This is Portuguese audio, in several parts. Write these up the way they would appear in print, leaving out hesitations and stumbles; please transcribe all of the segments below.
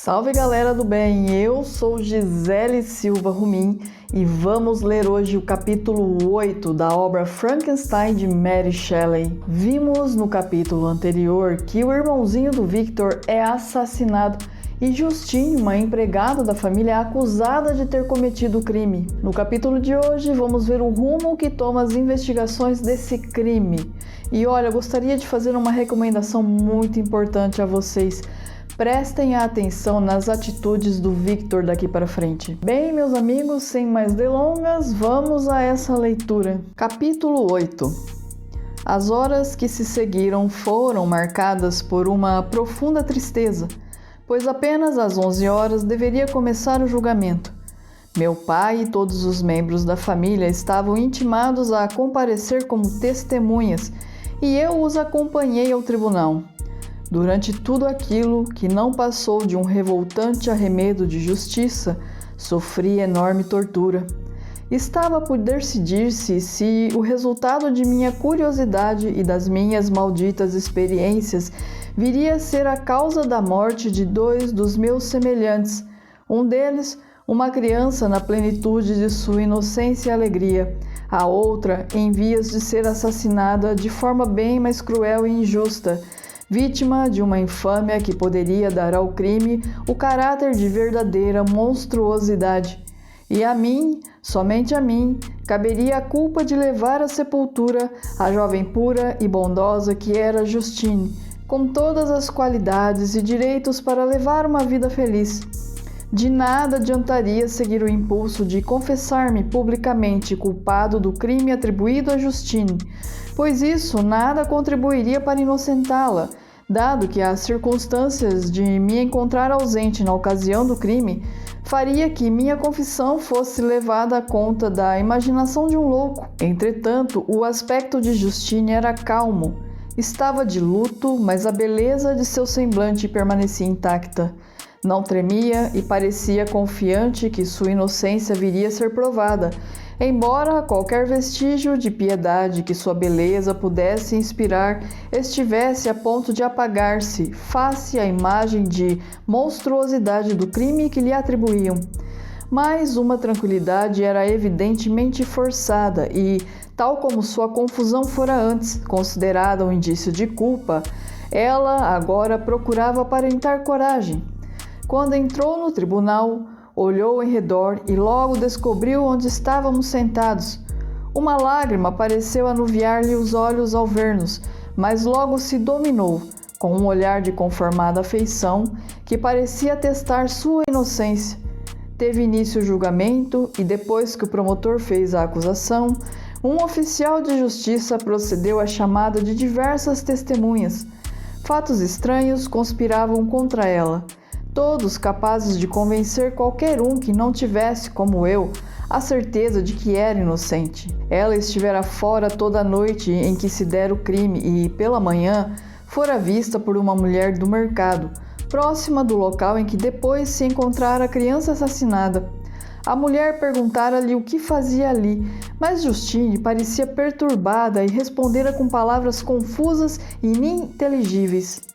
Salve galera do bem, eu sou Gisele Silva Rumim e vamos ler hoje o capítulo 8 da obra Frankenstein de Mary Shelley. Vimos no capítulo anterior que o irmãozinho do Victor é assassinado e Justine, uma empregada da família, é acusada de ter cometido o crime. No capítulo de hoje vamos ver o rumo que toma as investigações desse crime. E olha, eu gostaria de fazer uma recomendação muito importante a vocês. Prestem atenção nas atitudes do Victor daqui para frente. Bem, meus amigos, sem mais delongas, vamos a essa leitura. Capítulo 8. As horas que se seguiram foram marcadas por uma profunda tristeza, pois apenas às 11 horas deveria começar o julgamento. Meu pai e todos os membros da família estavam intimados a comparecer como testemunhas e eu os acompanhei ao tribunal. Durante tudo aquilo, que não passou de um revoltante arremedo de justiça, sofri enorme tortura. Estava por decidir-se se o resultado de minha curiosidade e das minhas malditas experiências viria a ser a causa da morte de 2 dos meus semelhantes, um deles, uma criança na plenitude de sua inocência e alegria, a outra em vias de ser assassinada de forma bem mais cruel e injusta, vítima de uma infâmia que poderia dar ao crime o caráter de verdadeira monstruosidade. E a mim, somente a mim, caberia a culpa de levar à sepultura a jovem pura e bondosa que era Justine, com todas as qualidades e direitos para levar uma vida feliz. De nada adiantaria seguir o impulso de confessar-me publicamente culpado do crime atribuído a Justine, pois isso nada contribuiria para inocentá-la, dado que as circunstâncias de me encontrar ausente na ocasião do crime faria que minha confissão fosse levada à conta da imaginação de um louco. Entretanto, o aspecto de Justine era calmo. Estava de luto, mas a beleza de seu semblante permanecia intacta. Não tremia e parecia confiante que sua inocência viria a ser provada, embora qualquer vestígio de piedade que sua beleza pudesse inspirar estivesse a ponto de apagar-se face à imagem de monstruosidade do crime que lhe atribuíam. Mas uma tranquilidade era evidentemente forçada e, tal como sua confusão fora antes considerada um indício de culpa, ela agora procurava aparentar coragem. Quando entrou no tribunal, olhou em redor e logo descobriu onde estávamos sentados. Uma lágrima pareceu anuviar-lhe os olhos ao ver-nos, mas logo se dominou, com um olhar de conformada afeição que parecia atestar sua inocência. Teve início o julgamento e, depois que o promotor fez a acusação, um oficial de justiça procedeu à chamada de diversas testemunhas. Fatos estranhos conspiravam contra ela, todos capazes de convencer qualquer um que não tivesse, como eu, a certeza de que era inocente. Ela estivera fora toda a noite em que se dera o crime e, pela manhã, fora vista por uma mulher do mercado, próxima do local em que depois se encontrara a criança assassinada. A mulher perguntara-lhe o que fazia ali, mas Justine parecia perturbada e respondera com palavras confusas e ininteligíveis.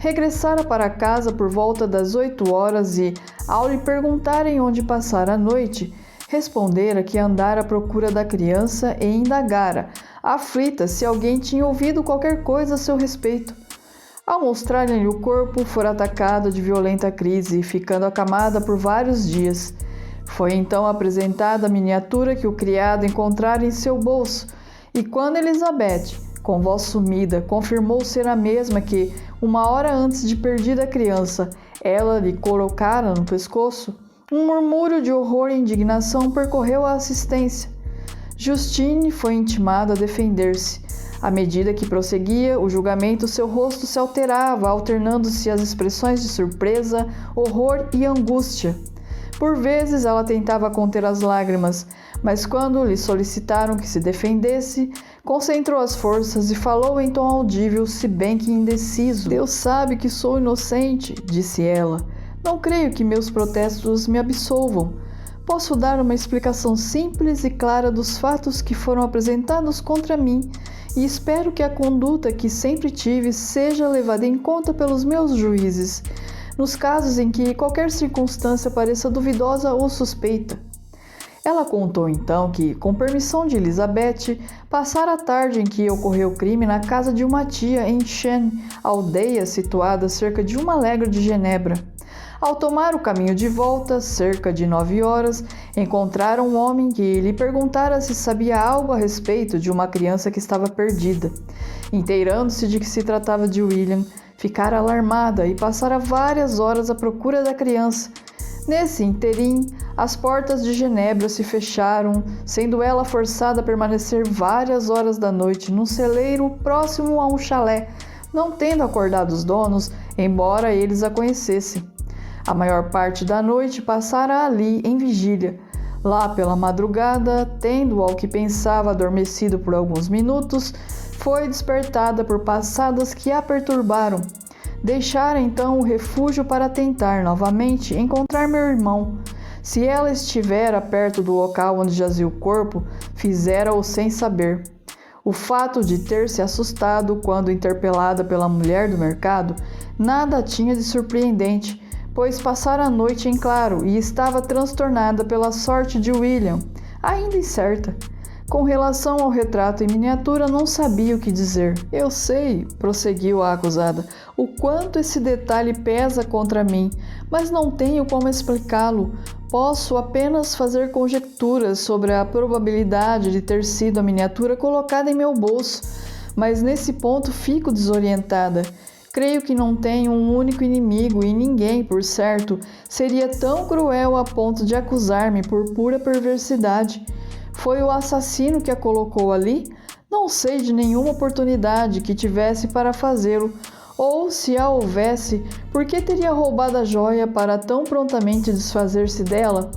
Regressara para casa por volta das 8 horas e, ao lhe perguntarem onde passara a noite, respondera que andara à procura da criança e indagara, aflita, se alguém tinha ouvido qualquer coisa a seu respeito. Ao mostrar-lhe o corpo, fora atacada de violenta crise, ficando acamada por vários dias. Foi então apresentada a miniatura que o criado encontrara em seu bolso, e quando Elizabeth, com voz sumida, confirmou ser a mesma que, uma hora antes de perdida a criança, ela lhe colocara no pescoço, um murmúrio de horror e indignação percorreu a assistência. Justine foi intimada a defender-se. À medida que prosseguia o julgamento, seu rosto se alterava, alternando-se as expressões de surpresa, horror e angústia. Por vezes ela tentava conter as lágrimas, mas quando lhe solicitaram que se defendesse, concentrou as forças e falou em tom audível, se bem que indeciso. "Deus sabe que sou inocente", disse ela. "Não creio que meus protestos me absolvam. Posso dar uma explicação simples e clara dos fatos que foram apresentados contra mim e espero que a conduta que sempre tive seja levada em conta pelos meus juízes. nos casos em que qualquer circunstância pareça duvidosa ou suspeita. Ela contou então que, com permissão de Elizabeth, passara a tarde em que ocorreu o crime na casa de uma tia em Shen, aldeia situada a cerca de 1 légua de Genebra. Ao tomar o caminho de volta, cerca de 9 horas, encontraram um homem que lhe perguntara se sabia algo a respeito de uma criança que estava perdida. Inteirando-se de que se tratava de William, ficara alarmada e passara várias horas à procura da criança. Nesse interim, as portas de Genebra se fecharam, sendo ela forçada a permanecer várias horas da noite num celeiro próximo a um chalé, não tendo acordado os donos, embora eles a conhecessem. A maior parte da noite passara ali em vigília. Lá pela madrugada, tendo ao que pensava adormecido por alguns minutos, foi despertada por passadas que a perturbaram. Deixara então o refúgio para tentar novamente encontrar meu irmão. Se ela estivera perto do local onde jazia o corpo, fizera-o sem saber. O fato de ter se assustado quando interpelada pela mulher do mercado nada tinha de surpreendente, pois passara a noite em claro e estava transtornada pela sorte de William, ainda incerta. Com relação ao retrato em miniatura, não sabia o que dizer. Eu sei, prosseguiu a acusada, o quanto esse detalhe pesa contra mim, mas não tenho como explicá-lo. Posso apenas fazer conjecturas sobre a probabilidade de ter sido a miniatura colocada em meu bolso, mas nesse ponto fico desorientada. Creio que não tenho um único inimigo e ninguém, por certo, seria tão cruel a ponto de acusar-me por pura perversidade. Foi o assassino que a colocou ali? Não sei de nenhuma oportunidade que tivesse para fazê-lo, ou, se a houvesse, por que teria roubado a joia para tão prontamente desfazer-se dela?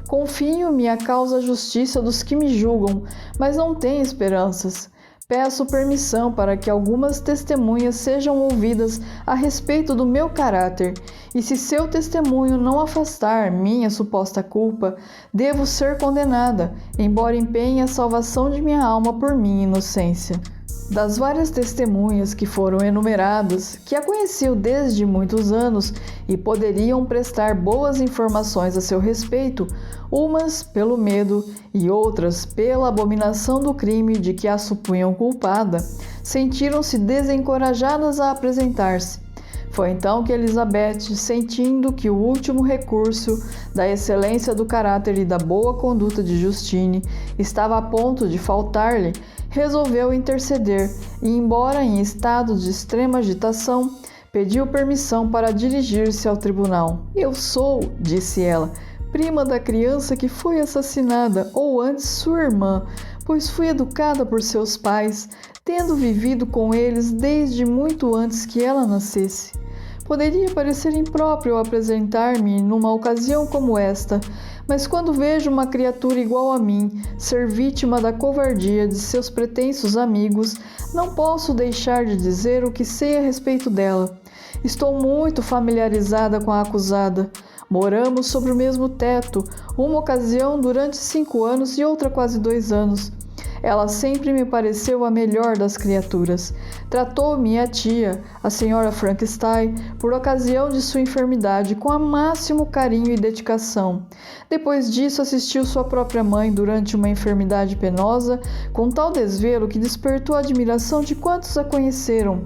Confio-me à causa justiça dos que me julgam, mas não tenho esperanças. Peço permissão para que algumas testemunhas sejam ouvidas a respeito do meu caráter, e se seu testemunho não afastar minha suposta culpa, devo ser condenada, embora empenhe a salvação de minha alma por minha inocência. Das várias testemunhas que foram enumeradas, que a conheciam desde muitos anos e poderiam prestar boas informações a seu respeito, umas pelo medo e outras pela abominação do crime de que a supunham culpada, sentiram-se desencorajadas a apresentar-se. Foi então que Elizabeth, sentindo que o último recurso da excelência do caráter e da boa conduta de Justine estava a ponto de faltar-lhe, resolveu interceder e, embora em estado de extrema agitação, pediu permissão para dirigir-se ao tribunal. Eu sou, disse ela, prima da criança que foi assassinada, ou antes sua irmã, pois fui educada por seus pais, tendo vivido com eles desde muito antes que ela nascesse. Poderia parecer impróprio apresentar-me numa ocasião como esta, mas quando vejo uma criatura igual a mim ser vítima da covardia de seus pretensos amigos, não posso deixar de dizer o que sei a respeito dela. Estou muito familiarizada com a acusada. Moramos sobre o mesmo teto, uma ocasião durante 5 anos e outra quase 2 anos. Ela sempre me pareceu a melhor das criaturas. Tratou minha tia, a senhora Frankenstein, por ocasião de sua enfermidade, com o máximo carinho e dedicação. Depois disso, assistiu sua própria mãe durante uma enfermidade penosa, com tal desvelo que despertou a admiração de quantos a conheceram.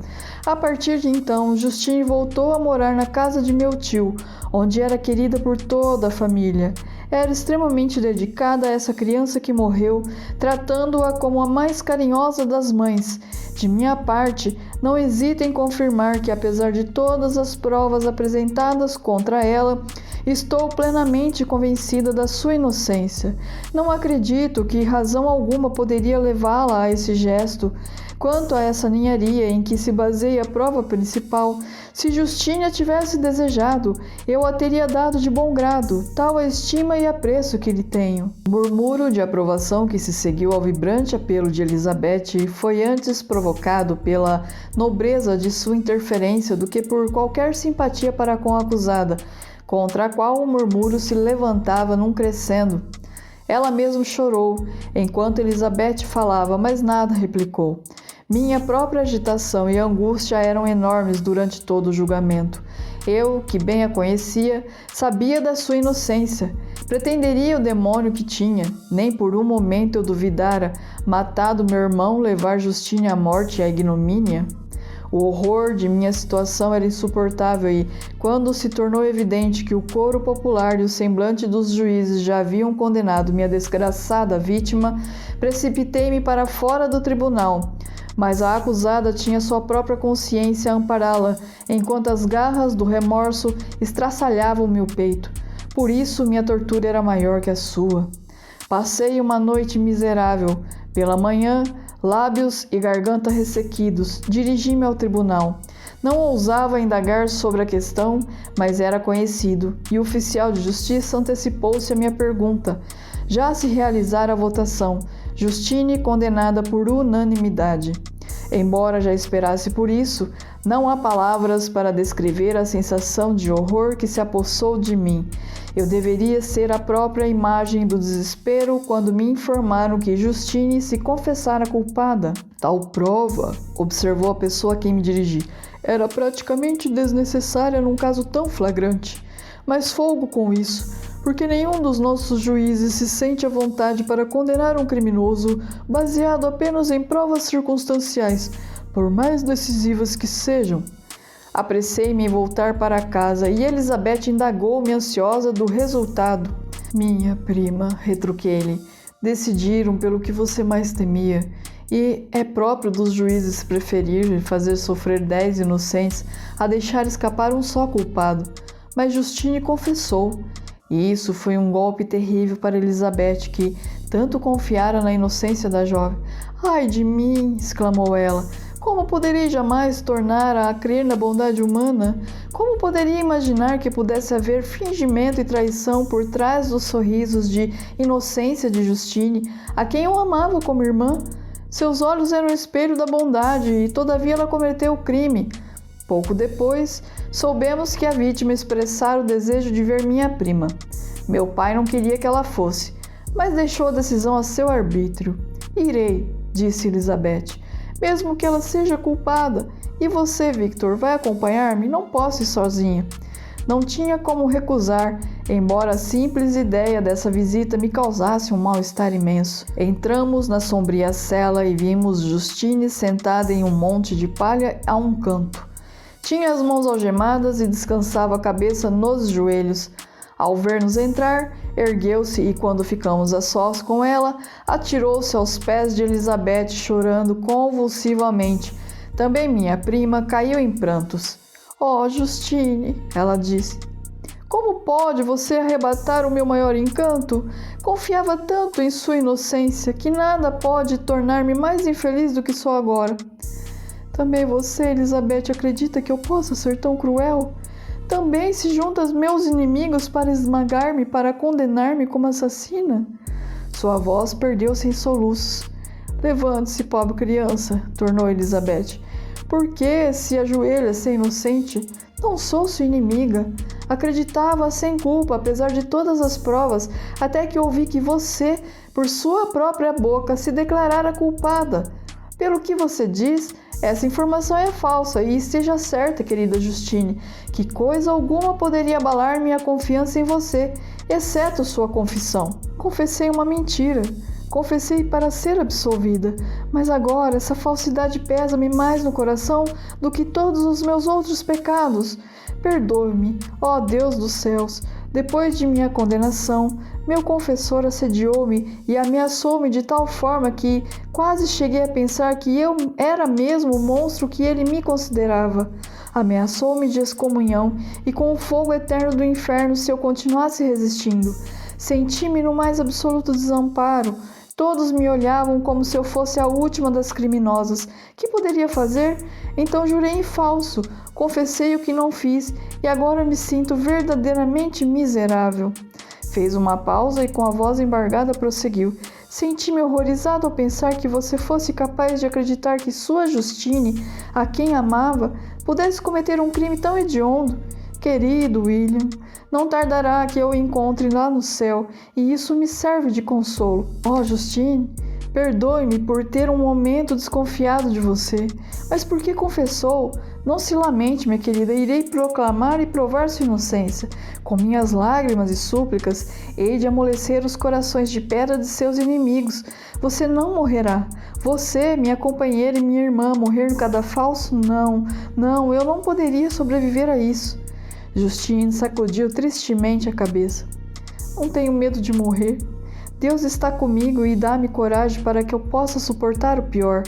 A partir de então, Justine voltou a morar na casa de meu tio, onde era querida por toda a família. Era extremamente dedicada a essa criança que morreu, tratando-a como a mais carinhosa das mães. De minha parte, não hesito em confirmar que, apesar de todas as provas apresentadas contra ela, estou plenamente convencida da sua inocência. Não acredito que razão alguma poderia levá-la a esse gesto. Quanto a essa ninharia em que se baseia a prova principal, se Justine a tivesse desejado, eu a teria dado de bom grado, tal a estima e apreço que lhe tenho. O murmúrio de aprovação que se seguiu ao vibrante apelo de Elizabeth foi antes provocado pela nobreza de sua interferência do que por qualquer simpatia para com a acusada, contra a qual o murmúrio se levantava num crescendo. Ela mesma chorou, enquanto Elizabeth falava, mas nada replicou. Minha própria agitação e angústia eram enormes durante todo o julgamento. Eu, que bem a conhecia, sabia da sua inocência. Pretenderia o demônio que tinha, nem por um momento eu duvidara, matado meu irmão, levar Justine à morte e à ignomínia? O horror de minha situação era insuportável e, quando se tornou evidente que o coro popular e o semblante dos juízes já haviam condenado minha desgraçada vítima, precipitei-me para fora do tribunal. Mas a acusada tinha sua própria consciência a ampará-la, enquanto as garras do remorso estraçalhavam meu peito. Por isso minha tortura era maior que a sua. Passei uma noite miserável. Pela manhã, lábios e garganta ressequidos, dirigi-me ao tribunal. Não ousava indagar sobre a questão, mas era conhecido, e o oficial de justiça antecipou-se à minha pergunta. Já se realizara a votação, Justine condenada por unanimidade. Embora já esperasse por isso, não há palavras para descrever a sensação de horror que se apossou de mim. Eu deveria ser a própria imagem do desespero quando me informaram que Justine se confessara culpada. Tal prova, observou a pessoa a quem me dirigi, era praticamente desnecessária num caso tão flagrante. Mas folgo com isso, porque nenhum dos nossos juízes se sente à vontade para condenar um criminoso baseado apenas em provas circunstanciais, por mais decisivas que sejam. Apressei-me em voltar para casa e Elizabeth indagou-me ansiosa do resultado. Minha prima, retruquei-lhe, decidiram pelo que você mais temia, e é próprio dos juízes preferir fazer sofrer 10 inocentes a deixar escapar um só culpado. Mas Justine confessou. E isso foi um golpe terrível para Elizabeth, que tanto confiara na inocência da jovem. Ai de mim, exclamou ela. Como poderia jamais tornar-a a crer na bondade humana? Como poderia imaginar que pudesse haver fingimento e traição por trás dos sorrisos de inocência de Justine, a quem eu amava como irmã? Seus olhos eram o espelho da bondade e todavia ela cometeu o crime. Pouco depois, soubemos que a vítima expressara o desejo de ver minha prima. Meu pai não queria que ela fosse, mas deixou a decisão a seu arbítrio. Irei, disse Elizabeth, mesmo que ela seja culpada. E você, Victor, vai acompanhar-me? Não posso ir sozinha. Não tinha como recusar, embora a simples ideia dessa visita me causasse um mal-estar imenso. Entramos na sombria cela e vimos Justine sentada em um monte de palha a um canto. Tinha as mãos algemadas e descansava a cabeça nos joelhos. Ao ver-nos entrar, ergueu-se e, quando ficamos a sós com ela, atirou-se aos pés de Elizabeth, chorando convulsivamente. Também minha prima caiu em prantos. Oh, Justine, ela disse, como pode você arrebatar o meu maior encanto? Confiava tanto em sua inocência que nada pode tornar-me mais infeliz do que sou agora. Também você, Elizabeth, acredita que eu possa ser tão cruel? Também se junta aos meus inimigos para esmagar-me, para condenar-me como assassina? Sua voz perdeu-se em soluços. Levante-se, pobre criança, tornou Elizabeth. Por que se ajoelha, ser inocente? Não sou sua inimiga. Acreditava sem culpa, apesar de todas as provas, até que ouvi que você, por sua própria boca, se declarara culpada. Pelo que você diz, essa informação é falsa e esteja certa, querida Justine, que coisa alguma poderia abalar minha confiança em você, exceto sua confissão. Confessei uma mentira. Confessei para ser absolvida, mas agora essa falsidade pesa-me mais no coração do que todos os meus outros pecados. Perdoe-me, ó Deus dos céus. Depois de minha condenação, meu confessor assediou-me e ameaçou-me de tal forma que quase cheguei a pensar que eu era mesmo o monstro que ele me considerava. Ameaçou-me de excomunhão e com o fogo eterno do inferno se eu continuasse resistindo. Senti-me no mais absoluto desamparo. Todos me olhavam como se eu fosse a última das criminosas. Que poderia fazer? Então jurei em falso, confessei o que não fiz e agora me sinto verdadeiramente miserável. Fez uma pausa e com a voz embargada prosseguiu. Senti-me horrorizado ao pensar que você fosse capaz de acreditar que sua Justine, a quem amava, pudesse cometer um crime tão hediondo. Querido William, não tardará que eu o encontre lá no céu, e isso me serve de consolo. Oh, Justine, Perdoe-me por ter um momento desconfiado de você, mas por que confessou? Não se lamente, minha querida, irei proclamar e provar sua inocência. Com minhas lágrimas e súplicas, hei de amolecer os corações de pedra de seus inimigos. Você não morrerá. Você, minha companheira e minha irmã, morrer no cadafalso? Não, eu não poderia sobreviver a isso. Justine sacudiu tristemente a cabeça. Não tenho medo de morrer. Deus está comigo e dá-me coragem para que eu possa suportar o pior.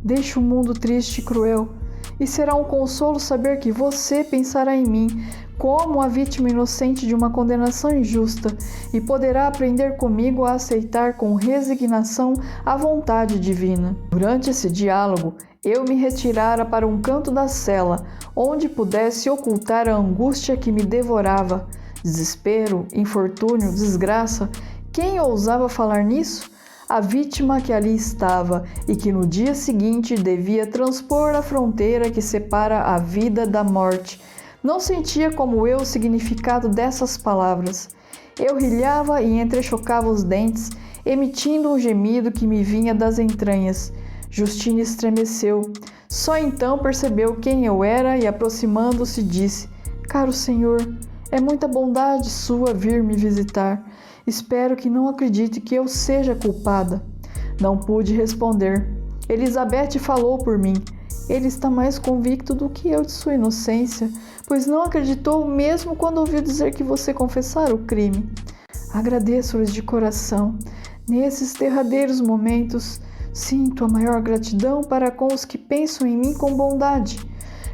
Deixe o mundo triste e cruel. E será um consolo saber que você pensará em mim como a vítima inocente de uma condenação injusta e poderá aprender comigo a aceitar com resignação a vontade divina. Durante esse diálogo, eu me retirara para um canto da cela, onde pudesse ocultar a angústia que me devorava. Desespero, infortúnio, desgraça. Quem ousava falar nisso? A vítima que ali estava e que no dia seguinte devia transpor a fronteira que separa a vida da morte. Não sentia como eu o significado dessas palavras. Eu rilhava e entrechocava os dentes, emitindo um gemido que me vinha das entranhas. Justine estremeceu. Só então percebeu quem eu era e, aproximando-se, disse: Caro senhor, é muita bondade sua vir me visitar. Espero que não acredite que eu seja culpada. Não pude responder. Elizabeth falou por mim. Ele está mais convicto do que eu de sua inocência, pois não acreditou mesmo quando ouviu dizer que você confessara o crime. Agradeço-lhes de coração. Nesses derradeiros momentos, sinto a maior gratidão para com os que pensam em mim com bondade.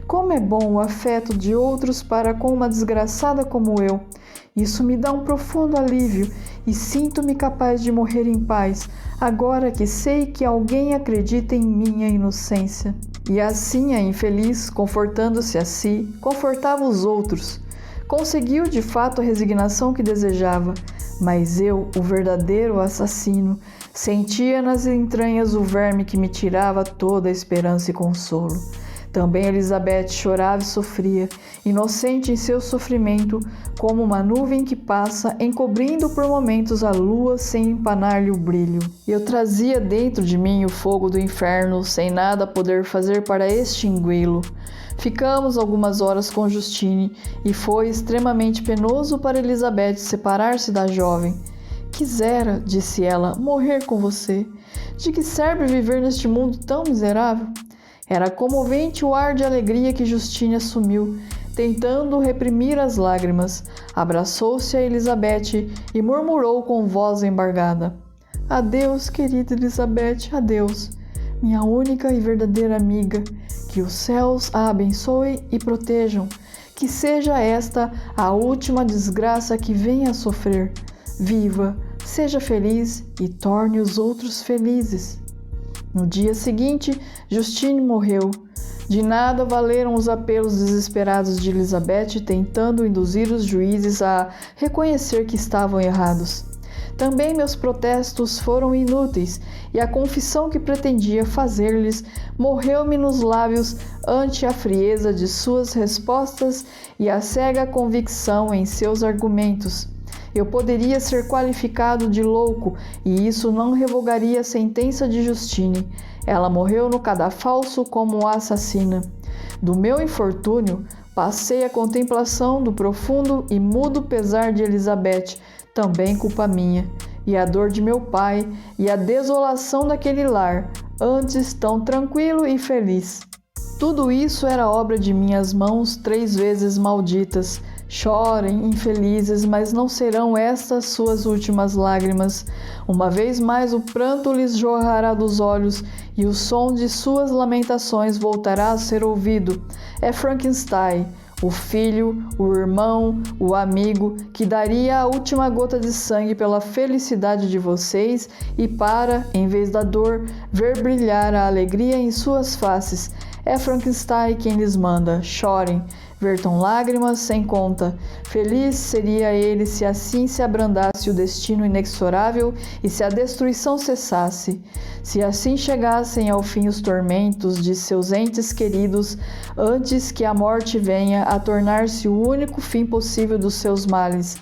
Como é bom o afeto de outros para com uma desgraçada como eu. Isso me dá um profundo alívio e sinto-me capaz de morrer em paz, agora que sei que alguém acredita em minha inocência. E assim a infeliz, confortando-se a si, confortava os outros. Conseguiu de fato a resignação que desejava, mas eu, o verdadeiro assassino, sentia nas entranhas o verme que me tirava toda a esperança e consolo. Também Elizabeth chorava e sofria, inocente em seu sofrimento, como uma nuvem que passa, encobrindo por momentos a lua sem empanar-lhe o brilho. Eu trazia dentro de mim o fogo do inferno, sem nada poder fazer para extingui-lo. Ficamos algumas horas com Justine, e foi extremamente penoso para Elizabeth separar-se da jovem. Quisera, disse ela, morrer com você. De que serve viver neste mundo tão miserável? Era comovente o ar de alegria que Justine assumiu, tentando reprimir as lágrimas. Abraçou-se a Elizabeth e murmurou com voz embargada: Adeus, querida Elizabeth, adeus, minha única e verdadeira amiga. Que os céus a abençoem e protejam. Que seja esta a última desgraça que venha a sofrer. Viva, seja feliz e torne os outros felizes. No dia seguinte, Justine morreu. De nada valeram os apelos desesperados de Elizabeth, tentando induzir os juízes a reconhecer que estavam errados. Também meus protestos foram inúteis, e a confissão que pretendia fazer-lhes morreu-me nos lábios ante a frieza de suas respostas e a cega convicção em seus argumentos. Eu poderia ser qualificado de louco, e isso não revogaria a sentença de Justine. Ela morreu no cadafalso como assassina. Do meu infortúnio, passei a contemplação do profundo e mudo pesar de Elizabeth, também culpa minha, e a dor de meu pai, e a desolação daquele lar, antes tão tranquilo e feliz. Tudo isso era obra de minhas mãos 3 vezes malditas. Chorem, infelizes, mas não serão estas suas últimas lágrimas. Uma vez mais o pranto lhes jorrará dos olhos e o som de suas lamentações voltará a ser ouvido. É Frankenstein, o filho, o irmão, o amigo, que daria a última gota de sangue pela felicidade de vocês e para, em vez da dor, ver brilhar a alegria em suas faces. É Frankenstein quem lhes manda. Chorem, vertam lágrimas sem conta. Feliz seria ele se assim se abrandasse o destino inexorável e se a destruição cessasse. Se assim chegassem ao fim os tormentos de seus entes queridos, antes que a morte venha a tornar-se o único fim possível dos seus males.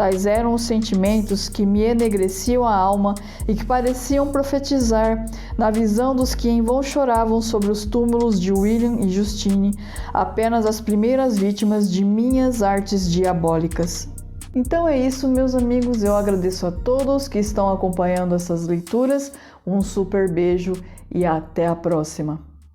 Tais eram os sentimentos que me enegreciam a alma e que pareciam profetizar, na visão dos que em vão choravam sobre os túmulos de William e Justine, apenas as primeiras vítimas de minhas artes diabólicas. Então é isso, meus amigos, eu agradeço a todos que estão acompanhando essas leituras, um super beijo e até a próxima!